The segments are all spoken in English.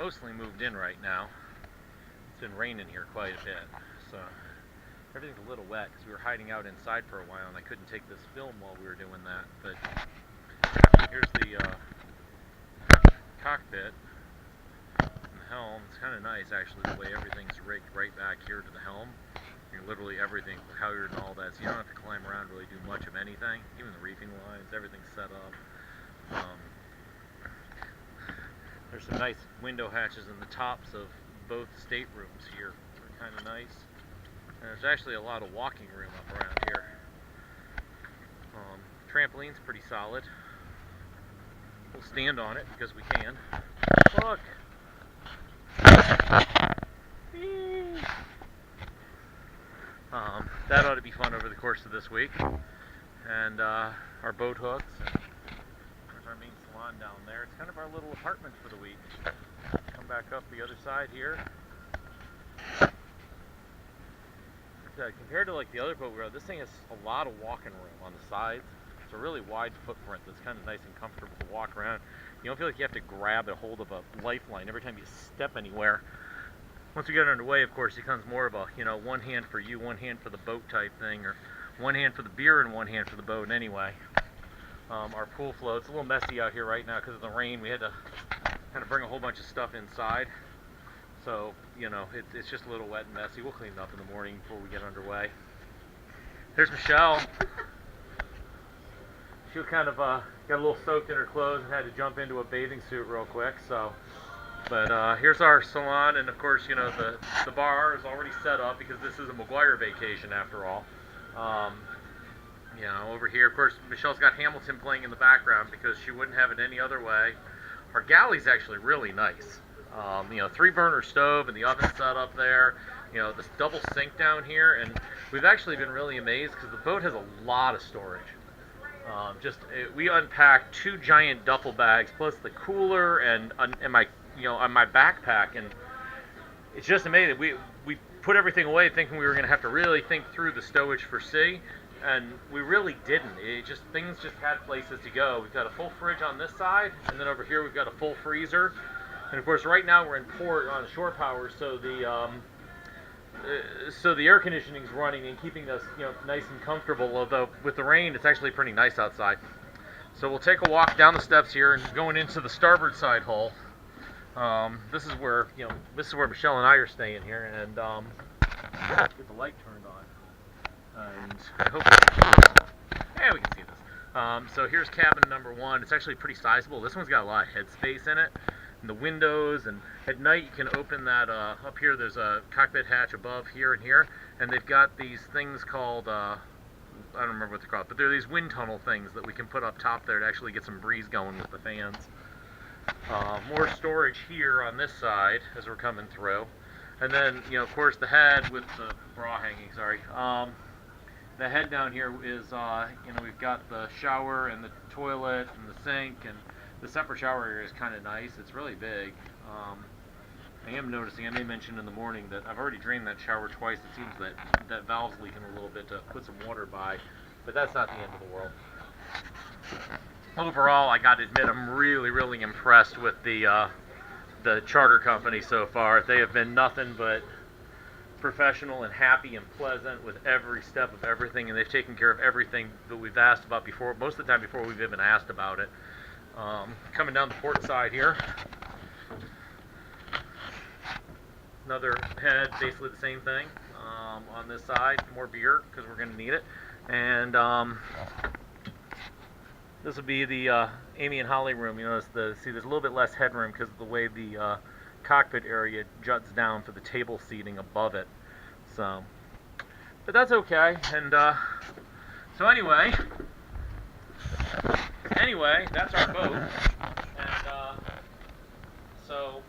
mostly moved in right now. It's been raining here quite a bit, so everything's a little wet because we were hiding out inside for a while and I couldn't take this film while we were doing that. But here's the cockpit and the helm. It's kind of nice actually the way everything's rigged right back here to the helm. You're literally everything, halyard and all that, so you don't have to climb around really do much of anything. Even the reefing lines, everything's set up. There's some nice window hatches in the tops of both staterooms here. They're kind of nice. And there's actually a lot of walking room up around here. Trampoline's pretty solid. We'll stand on it because we can. Look! That ought to be fun over the course of this week. And our boat hooks. And there's our main salon down there. It's kind of our little apartment for the week. Come back up the other side here. Compared to like the other boat we rode, this thing has a lot of walking room on the sides. It's a really wide footprint that's kind of nice and comfortable to walk around. You don't feel like you have to grab a hold of a lifeline every time you step anywhere. Once we get underway, of course, it becomes more of a, one hand for you, one hand for the boat type thing, or one hand for the beer and one hand for the boat. And anyway, our pool flow, it's a little messy out here right now because of the rain. We had to kind of bring a whole bunch of stuff inside. So, it's just a little wet and messy. We'll clean it up in the morning before we get underway. There's Michelle. She kind of got a little soaked in her clothes and had to jump into a bathing suit real quick. But here's our salon, and of course, the bar is already set up because this is a McGuire vacation after all. Over here, of course, Michelle's got Hamilton playing in the background because she wouldn't have it any other way. Our galley's actually really nice. 3-burner stove and the oven set up there. This double sink down here, and we've actually been really amazed because the boat has a lot of storage. We unpacked 2 giant duffel bags plus the cooler and my on my backpack, and it's just amazing. We put everything away thinking we were going to have to really think through the stowage for sea, and we really didn't. Things just had places to go. We've got a full fridge on this side, and then over here we've got a full freezer. And of course, right now we're in port on shore power, so the air conditioning's running and keeping us, nice and comfortable. Although with the rain, it's actually pretty nice outside. So we'll take a walk down the steps here and going into the starboard side hull. This is where Michelle and I are staying here, and get the light turned on. And I hope we can see this. So here's cabin number 1. It's actually pretty sizable. This one's got a lot of headspace in it. And the windows, and at night you can open that up here. There's a cockpit hatch above here and here, and they've got these things called I don't remember what they're called, but they're these wind tunnel things that we can put up top there to actually get some breeze going with the fans. More storage here on this side as we're coming through, and then of course the head with the bra hanging. The head down here is we've got the shower and the toilet and the sink, and the separate shower area is kind of nice. It's really big. I am noticing, I may mention in the morning that I've already drained that shower twice. It seems that valve's leaking a little bit to put some water by, but that's not the end of the world. Overall, I got to admit, I'm really, really impressed with the charter company so far. They have been nothing but professional and happy and pleasant with every step of everything, and they've taken care of everything that we've asked about before, most of the time before we've even asked about it. Coming down the port side here, another head, basically the same thing. On this side, more beer because we're going to need it, and this will be the Amy and Holly room. There's a little bit less headroom because of the way the cockpit area juts down for the table seating above it. But that's okay. And so anyway, that's our boat. And so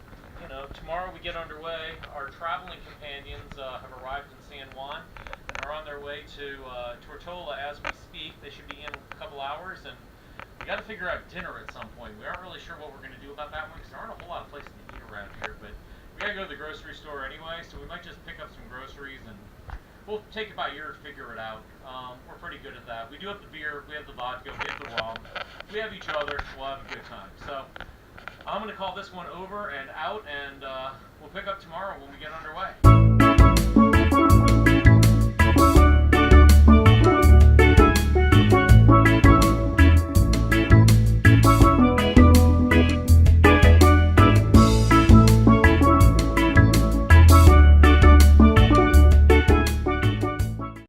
tomorrow we get underway. Our traveling companions have arrived in San Juan and are on their way to Tortola as we speak. They should be in a couple hours, and we got to figure out dinner at some point. We aren't really sure what we're going to do about that one because there aren't a whole lot of places to eat around here, but we got to go to the grocery store anyway, so we might just pick up some groceries and we'll take it by ear to figure it out. We're pretty good at that. We do have the beer, we have the vodka, we have the rum, we have each other, we'll have a good time. So I'm going to call this one over and out, and we'll pick up tomorrow when we get underway.